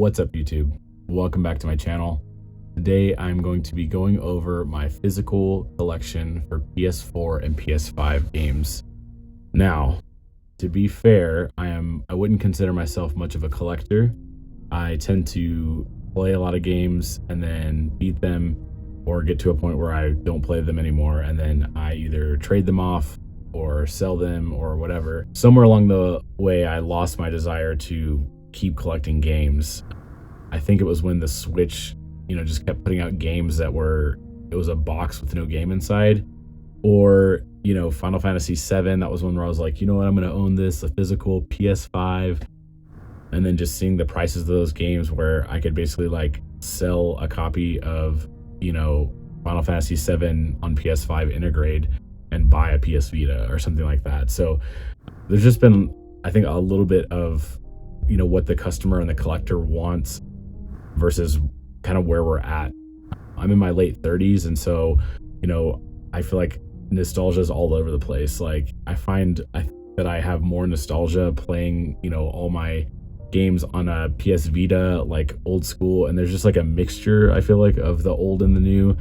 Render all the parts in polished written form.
What's up, YouTube? Welcome back to my channel. Today I'm going to be going over my physical collection for PS4 and PS5 games. Now, to be fair, I wouldn't consider myself much of a collector. I tend to play a lot of games and then beat them or get to a point where I don't play them anymore, and then I either trade them off or sell them or whatever. Somewhere along the way, I lost my desire to keep collecting games. I think it was when the Switch, just kept putting out games that it was a box with no game inside. Or, Final Fantasy VII, that was one where I was like, you know what, I'm going to own this, a physical PS5. And then just seeing the prices of those games where I could basically like sell a copy of, Final Fantasy VII on PS5 Integrate and buy a PS Vita or something like that. So there's just been, I think, a little bit of, what the customer and the collector wants versus kind of where we're at. I'm in my late 30s, and so, I feel like nostalgia is all over the place. Like, I find that I have more nostalgia playing, all my games on a PS Vita, like old school, and there's just like a mixture, I feel like, of the old and the new.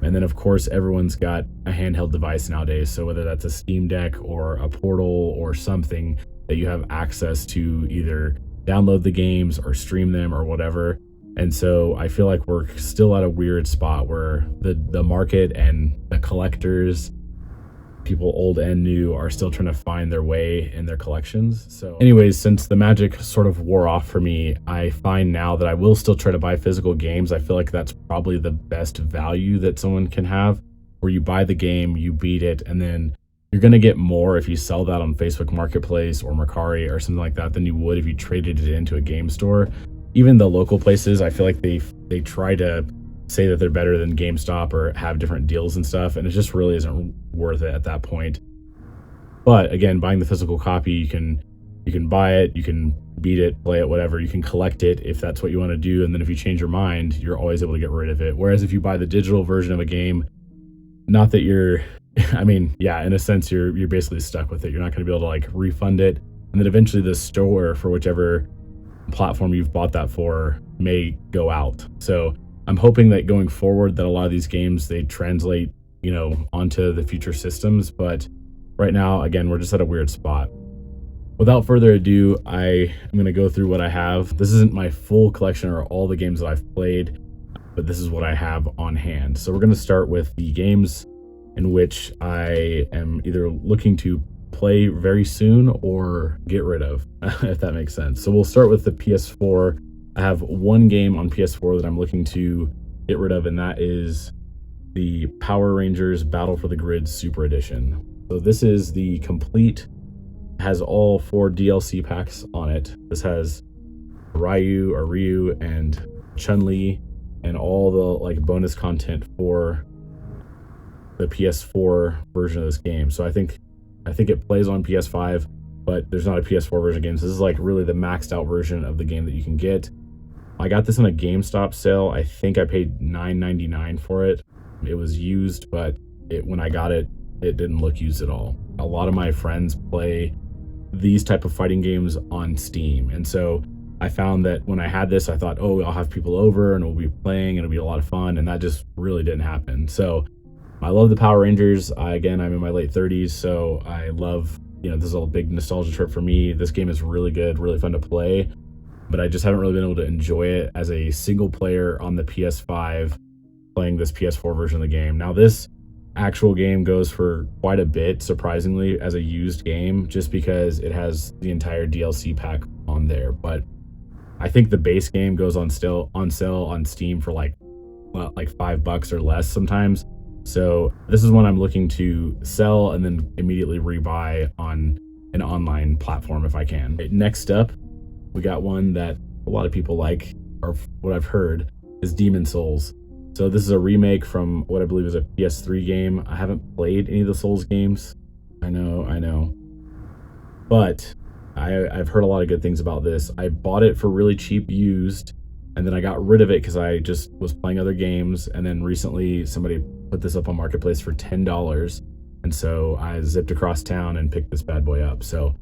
And then, of course, everyone's got a handheld device nowadays. So whether that's a Steam Deck or a Portal or something that you have access to either download the games or stream them or whatever. And so I feel like we're still at a weird spot where the market and the collectors, people old and new, are still trying to find their way in their collections. So anyways, since the magic sort of wore off for me, I find now that I will still try to buy physical games. I feel like that's probably the best value that someone can have, where you buy the game, you beat it, and then you're going to get more if you sell that on Facebook Marketplace or Mercari or something like that than you would if you traded it into a game store. Even the local places, I feel like they try to say that they're better than GameStop or have different deals and stuff, and it just really isn't worth it at that point. But again, buying the physical copy, you can buy it, you can beat it, play it, whatever. You can collect it if that's what you want to do, and then if you change your mind, you're always able to get rid of it. Whereas if you buy the digital version of a game, not that you're in a sense, you're basically stuck with it. You're not going to be able to like refund it, and then eventually the store for whichever platform you've bought that for may go out. So I'm hoping that going forward that a lot of these games, they translate, onto the future systems. But right now, again, we're just at a weird spot. Without further ado, I'm going to go through what I have. This isn't my full collection or all the games that I've played, but this is what I have on hand. So we're going to start with the games in which I am either looking to play very soon or get rid of, if that makes sense. So we'll start with the PS4. I have one game on PS4 that I'm looking to get rid of, and that is the Power Rangers Battle for the Grid Super Edition. So this is the complete, has all 4 DLC packs on it. This has Ryu and Chun-Li and all the like bonus content for the PS4 version of this game. So I think it plays on PS5, but there's not a PS4 version of games. This is like really the maxed out version of the game that you can get. I got this on a GameStop sale. I think I paid $9.99 for it. It was used, but when I got it, it didn't look used at all. A lot of my friends play these type of fighting games on Steam. And so I found that when I had this, I thought, oh, I'll have people over and we'll be playing and it'll be a lot of fun. And that just really didn't happen. So I love the Power Rangers. Again, I'm in my late 30s, so I love, this is a big nostalgia trip for me. This game is really good, really fun to play, but I just haven't really been able to enjoy it as a single player on the PS5 playing this PS4 version of the game. Now, this actual game goes for quite a bit, surprisingly, as a used game, just because it has the entire DLC pack on there. But I think the base game goes on sale on Steam for like $5 or less sometimes. So this is one I'm looking to sell and then immediately rebuy on an online platform if I can. Next up, we got one that a lot of people like, or what I've heard, is Demon's Souls. So this is a remake from what I believe is a PS3 game. I haven't played any of the Souls games. I know. But I've heard a lot of good things about this. I bought it for really cheap used, and then I got rid of it because I just was playing other games. And then recently somebody put this up on Marketplace for $10. And so I zipped across town and picked this bad boy up. So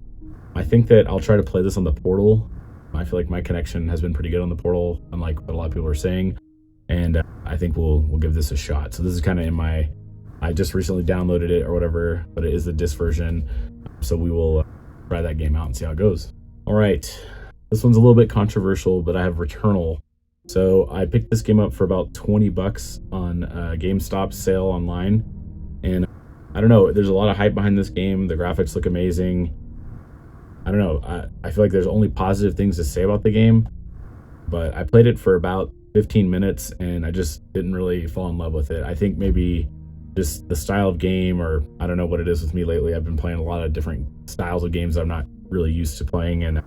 I think that I'll try to play this on the Portal I feel like my connection has been pretty good on the portal, unlike what a lot of people are saying, and I think we'll give this a shot. So this is kind of in my, I just recently downloaded it or whatever, but it is the disc version, so we will try that game out and see how it goes. All right, this one's a little bit controversial, but I have Returnal. So I picked this game up for about 20 bucks on GameStop sale online, and I don't know, there's a lot of hype behind this game. The graphics look amazing. I don't know, I feel like there's only positive things to say about the game, but I played it for about 15 minutes and I just didn't really fall in love with it. I think maybe just the style of game, or I don't know what it is with me lately. I've been playing a lot of different styles of games I'm not really used to playing, and I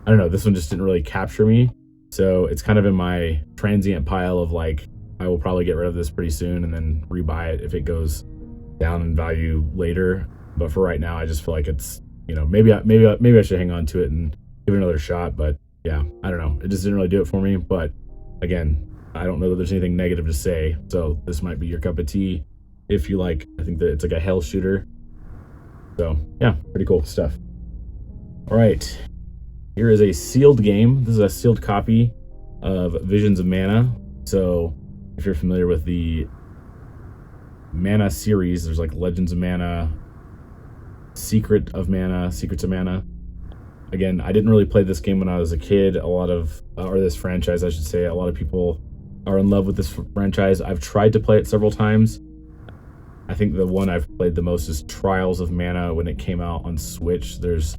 don't know, this one just didn't really capture me. So it's kind of in my transient pile of like, I will probably get rid of this pretty soon and then rebuy it if it goes down in value later. But for right now, I just feel like it's, you know, maybe I should hang on to it and give it another shot. But yeah, I don't know. It just didn't really do it for me. But again, I don't know that there's anything negative to say. So this might be your cup of tea if you like. I think that it's like a hell shooter. So yeah, pretty cool stuff. All right, here is a sealed game. This is a sealed copy of Visions of Mana. So if you're familiar with the Mana series, there's like Legends of Mana, Secrets of Mana. Again, I didn't really play this game when I was a kid. A lot of, or this franchise, I should say, a lot of people are in love with this franchise. I've tried to play it several times. I think the one I've played the most is Trials of Mana when it came out on Switch. There's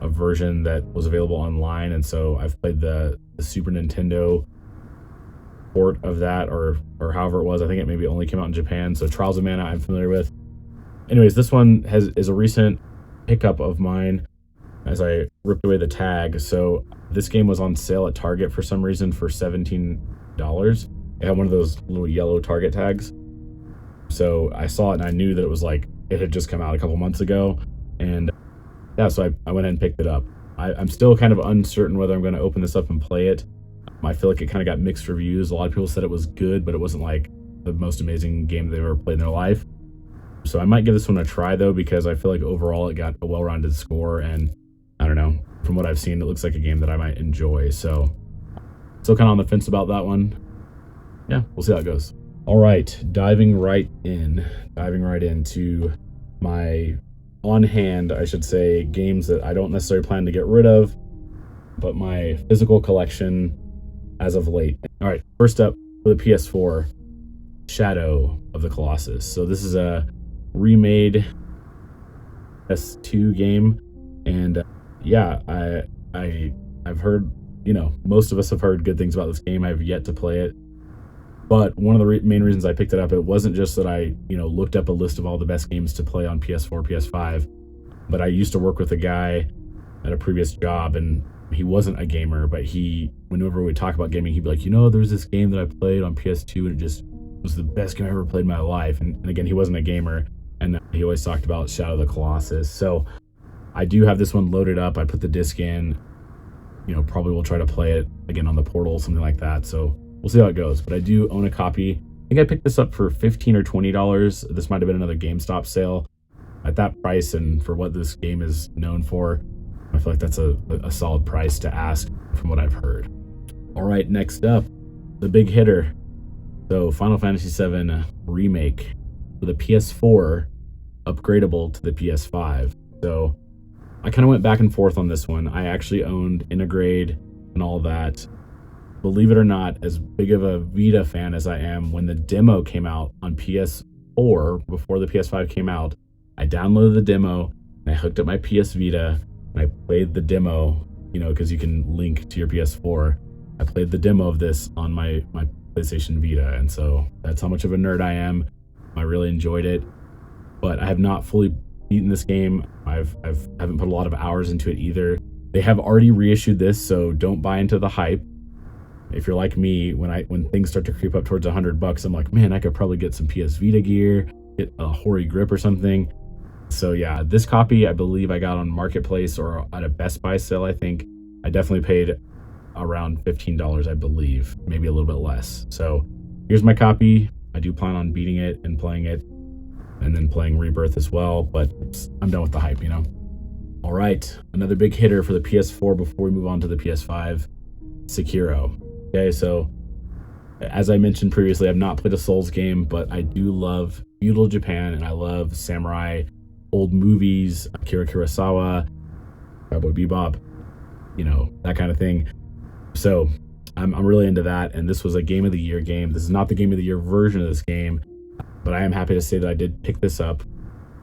a version that was available online, and so I've played the Super Nintendo port of that, or however it was. I think it maybe only came out in Japan. So Trials of Mana I'm familiar with. Anyways, this one is a recent pickup of mine as I ripped away the tag. So this game was on sale at Target for some reason for $17. It had one of those little yellow Target tags. So I saw it and I knew that it was like, it had just come out a couple months ago. And yeah, so I went ahead and picked it up. I'm still kind of uncertain whether I'm going to open this up and play it. I feel like it kind of got mixed reviews. A lot of people said it was good, but it wasn't like the most amazing game they've ever played in their life. So I might give this one a try though, because I feel like overall it got a well-rounded score, and I don't know, from what I've seen, it looks like a game that I might enjoy. So still kind of on the fence about that one. Yeah, we'll see how it goes. All right, diving right into my on hand, I should say, games that I don't necessarily plan to get rid of, but my physical collection as of late. All right, first up for the PS4, Shadow of the Colossus. So this is a remade S2 game, and yeah, I've heard, you know, most of us have heard good things about this game. I've yet to play it, but one of the main reasons I picked it up, it wasn't just that I, you know, looked up a list of all the best games to play on PS4 PS5, but I used to work with a guy at a previous job, and he wasn't a gamer, but whenever we talk about gaming, he'd be like, you know, there's this game that I played on PS2 and it just was the best game I ever played in my life. And again, he wasn't a gamer, and he always talked about Shadow of the Colossus. So I do have this one loaded up. I put the disc in, you know, probably will try to play it again on the portal, something like that. So we'll see how it goes, but I do own a copy. I think I picked this up for $15 or $20. This might have been another GameStop sale. At that price and for what this game is known for, I feel like that's a solid price to ask from what I've heard. All right, next up, the big hitter. So Final Fantasy VII Remake for the PS4, upgradable to the PS5. So I kind of went back and forth on this one. I actually owned Integrade and all that. Believe it or not, as big of a Vita fan as I am, when the demo came out on PS4 before the PS5 came out, I downloaded the demo and I hooked up my PS Vita and I played the demo, you know, because you can link to your PS4. I played the demo of this on my PlayStation Vita, and so that's how much of a nerd I am. I really enjoyed it, but I have not fully beaten this game. I haven't put a lot of hours into it either. They have already reissued this, so don't buy into the hype. If you're like me, when things start to creep up towards $100, I'm like, man, I could probably get some PS Vita gear, get a Hori grip or something. So yeah, this copy I believe I got on Marketplace or at a Best Buy sale. I think I definitely paid around $15, I believe, maybe a little bit less. So here's my copy. I do plan on beating it and playing it, and then playing Rebirth as well, but I'm done with the hype, you know. All right, another big hitter for the PS4 before we move on to the PS5, Sekiro. Okay, so as I mentioned previously, I've not played a Souls game, but I do love feudal Japan and I love samurai old movies, Akira Kurosawa, Cowboy Bebop, you know, that kind of thing. So I'm really into that, and this was a Game of the Year game. This is not the Game of the Year version of this game, but I am happy to say that I did pick this up.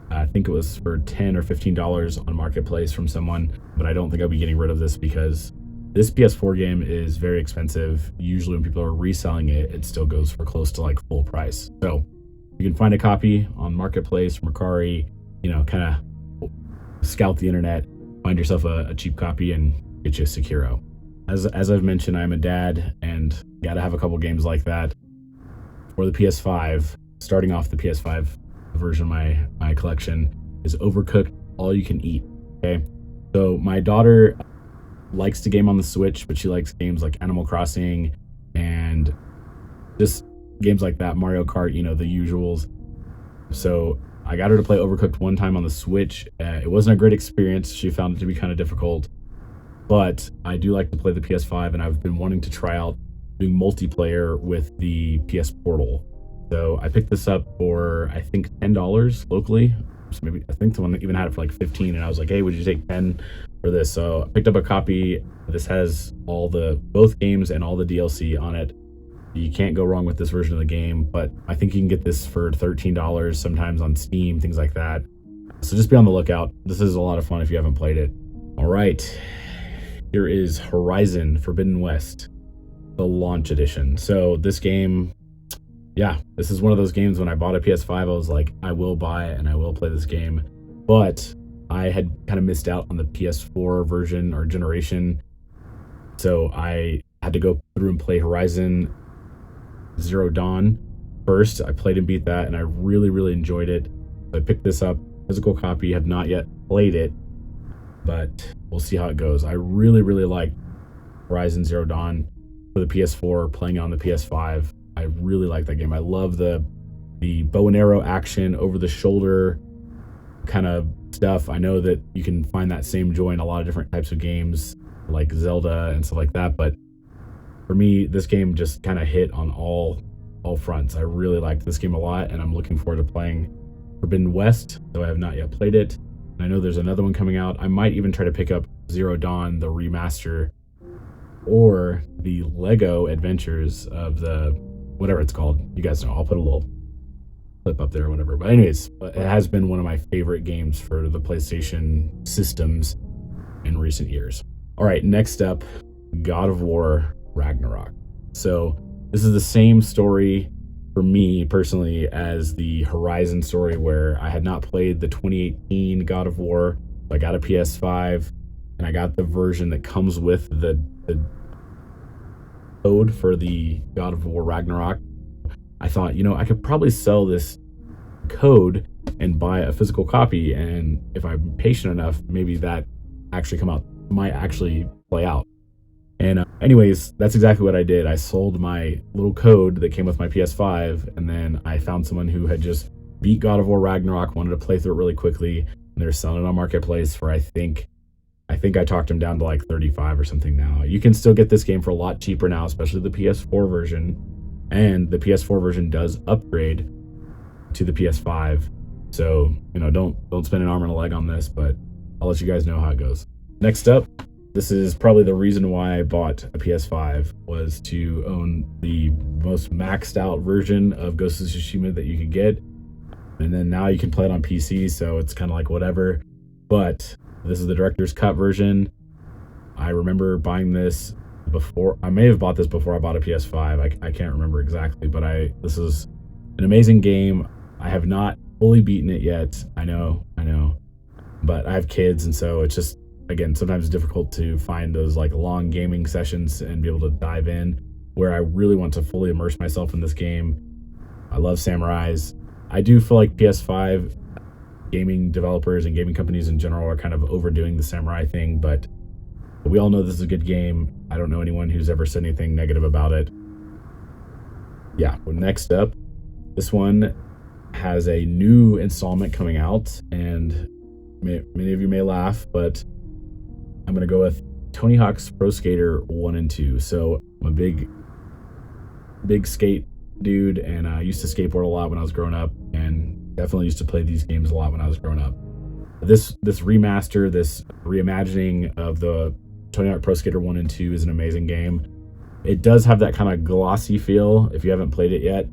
I think it was for $10 or $15 on Marketplace from someone, but I don't think I'll be getting rid of this because this PS4 game is very expensive. Usually when people are reselling it, it still goes for close to like full price. So you can find a copy on Marketplace, Mercari, you know, kind of scout the internet, find yourself a cheap copy and get you a Sekiro. As I've mentioned, I'm a dad and gotta have a couple games like that. For the PS5, starting off the PS5 version of my collection is Overcooked All You Can Eat. Okay, so my daughter likes to game on the Switch, but she likes games like Animal Crossing and just games like that, Mario Kart, you know, the usuals. So I got her to play Overcooked one time on the Switch. It wasn't a great experience. She found it to be kind of difficult, but I do like to play the PS5, and I've been wanting to try out doing multiplayer with the PS Portal. So I picked this up for, I think, $10 locally. So maybe, I think someone even had it for like 15, and I was like, hey, would you take 10 for this? So I picked up a copy. This has both games and all the DLC on it. You can't go wrong with this version of the game, but I think you can get this for $13 sometimes on Steam, things like that. So just be on the lookout. This is a lot of fun if you haven't played it. All right, here is Horizon Forbidden West, the launch edition. So this game, yeah, this is one of those games when I bought a PS5, I was like, I will buy it and I will play this game. But I had kind of missed out on the PS4 version or generation. So I had to go through and play Horizon Zero Dawn first. I played and beat that and I really, really enjoyed it. So I picked this up, physical copy, have not yet played it, but we'll see how it goes. I really, really like Horizon Zero Dawn for the PS4, playing it on the PS5. I really like that game. I love the bow and arrow action, over the shoulder kind of stuff. I know that you can find that same joy in a lot of different types of games like Zelda and stuff like that, but for me, this game just kind of hit on all fronts. I really liked this game a lot, and I'm looking forward to playing Forbidden West, though I have not yet played it. And I know there's another one coming out. I might even try to pick up Zero Dawn, the remaster, or the Lego Adventures of the whatever it's called. You guys know. I'll put a little clip up there or whatever. But anyways, it has been one of my favorite games for the PlayStation systems in recent years. All right, next up, God of War Ragnarok. So this is the same story for me personally as the Horizon story, where I had not played the 2018 God of War. I got a PS5 and I got the version that comes with the code for the God of War Ragnarok. I thought, you know, I could probably sell this code and buy a physical copy, and if I'm patient enough, maybe that might actually play out. And anyways, that's exactly what I did. I sold my little code that came with my PS5, and then I found someone who had just beat God of War Ragnarok, wanted to play through it really quickly, and they're selling it on Marketplace for, I think I talked him down to like 35 or something now. You can still get this game for a lot cheaper now, especially the PS4 version, and the PS4 version does upgrade to the PS5. So, you know, don't spend an arm and a leg on this, but I'll let you guys know how it goes. Next up, this is probably the reason why I bought a PS5, was to own the most maxed out version of Ghost of Tsushima that you could get. And then now you can play it on PC, so it's kind of like whatever. But this is the director's cut version. I remember buying this before. I may have bought this before I bought a PS5. I can't remember exactly, but this is an amazing game. I have not fully beaten it yet. I know. But I have kids, and so it's just, again, sometimes it's difficult to find those like long gaming sessions and be able to dive in, where I really want to fully immerse myself in this game. I love samurais. I do feel like PS5 gaming developers and gaming companies in general are kind of overdoing the samurai thing, but we all know this is a good game. I don't know anyone who's ever said anything negative about it. Yeah, well, next up, this one has a new installment coming out, and Many of you may laugh, but I'm gonna go with Tony Hawk's Pro Skater 1 and 2. So I'm a big skate dude, and I used to skateboard a lot when I was growing up, and definitely used to play these games a lot when I was growing up. This remaster, this reimagining of the Tony Hawk Pro Skater 1 and 2 is an amazing game. It does have that kind of glossy feel. If you haven't played it yet,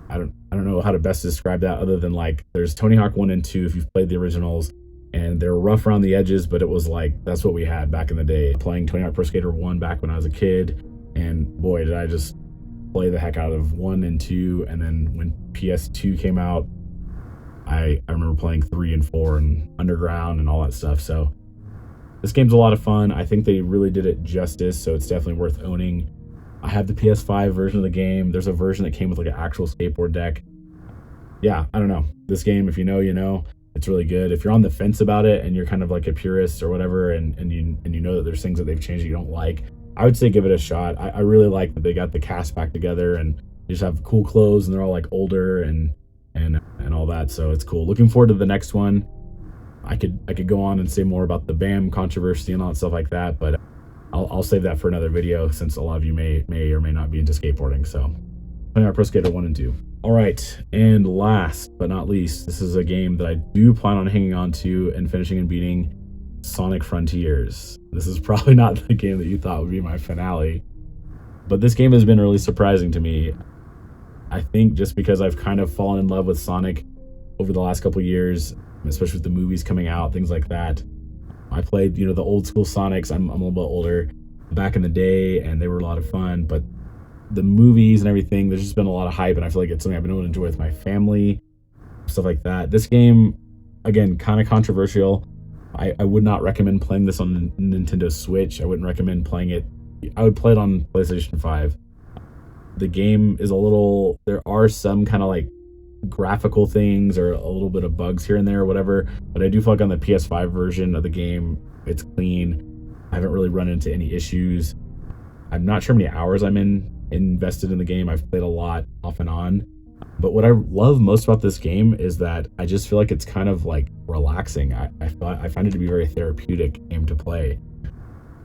I don't know how to best describe that other than like there's Tony Hawk 1 and 2 if you've played the originals, and they're rough around the edges, but it was like that's what we had back in the day. Playing Tony Hawk Pro Skater 1 back when I was a kid, and boy did I just play the heck out of 1 and 2. And then when PS2 came out, I remember playing 3 and 4 and Underground and all that stuff. So this game's a lot of fun. I think they really did it justice, so it's definitely worth owning. I have the PS5 version of the game. There's a version that came with like an actual skateboard deck. Yeah, I don't know. This game, if you know, you know. It's really good. If you're on the fence about it and you're kind of like a purist or whatever, and you know that there's things that they've changed that you don't like, I would say give it a shot. I really like that they got the cast back together and they just have cool clothes and they're all like older and all that. So it's cool. Looking forward to the next one. I could go on and say more about the BAM controversy and all that stuff like that, but I'll save that for another video since a lot of you may or may not be into skateboarding. So Tony Hawk Pro Skater 1 and 2. All right, and last but not least, this is a game that I do plan on hanging on to and finishing and beating, Sonic Frontiers. This is probably not the game that you thought would be my finale, but this game has been really surprising to me. I think just because I've kind of fallen in love with Sonic over the last couple years, especially with the movies coming out, things like that. I played, the old school Sonics. I'm a little bit older back in the day, and they were a lot of fun, but the movies and everything, there's just been a lot of hype, and I feel like it's something I've been able to enjoy with my family, stuff like that. This game, again, kind of controversial. I would not recommend playing this on Nintendo Switch. I wouldn't recommend playing it. I would play it on PlayStation 5. The game is there are some kind of like graphical things or a little bit of bugs here and there or whatever, but I do feel like on the PS5 version of the game, it's clean. I haven't really run into any issues. I'm not sure how many hours I'm invested in the game. I've played a lot off and on, but what I love most about this game is that I just feel like it's kind of like relaxing. I find it to be a very therapeutic game to play.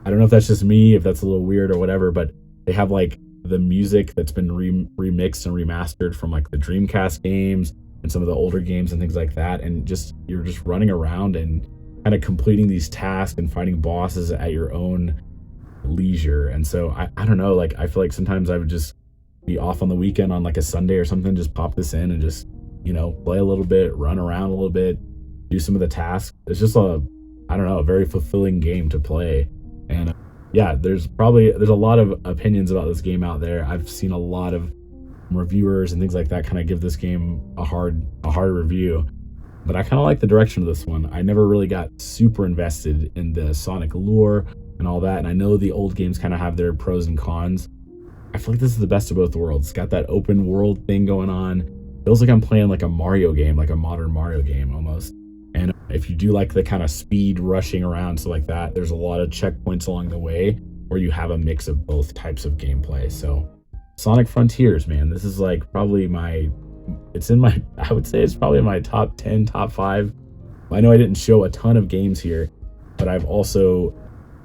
I don't know if that's just me, if that's a little weird or whatever, but they have like the music that's been remixed and remastered from like the Dreamcast games and some of the older games and things like that, and you're just running around and kind of completing these tasks and fighting bosses at your own leisure. And so I don't know, like I feel like sometimes I would just be off on the weekend on like a Sunday or something, just pop this in and just play a little bit, run around a little bit, do some of the tasks. It's just a very fulfilling game to play. And yeah, there's a lot of opinions about this game out there. I've seen a lot of reviewers and things like that kind of give this game a hard review, but I kind of like the direction of this one. I never really got super invested in the Sonic lore and all that, and I know the old games kind of have their pros and cons. I feel like this is the best of both worlds. It's got that open world thing going on. Feels like I'm playing like a Mario game, like a modern Mario game almost. And if you do like the kind of speed rushing around, so like that, there's a lot of checkpoints along the way where you have a mix of both types of gameplay. So Sonic Frontiers, man, this is like probably I would say it's probably my top 10, top 5. I know I didn't show a ton of games here, but I've also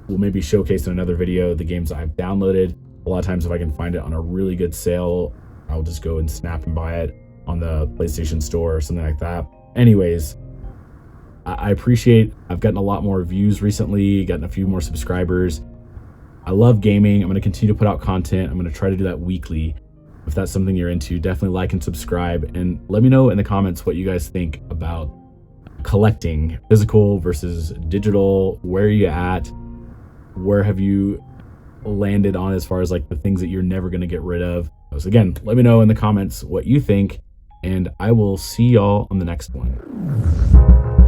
will maybe showcase in another video the games I've downloaded. A lot of times if I can find it on a really good sale, I'll just go and snap and buy it on the PlayStation Store or something like that. Anyways, I appreciate, I've gotten a lot more views recently, gotten a few more subscribers. I love gaming. I'm going to continue to put out content. I'm going to try to do that weekly. If that's something you're into, definitely like and subscribe, and let me know in the comments what you guys think about collecting, physical versus digital. Where are you at? Where have you landed on as far as like the things that you're never going to get rid of? So again, let me know in the comments what you think, and I will see y'all on the next one.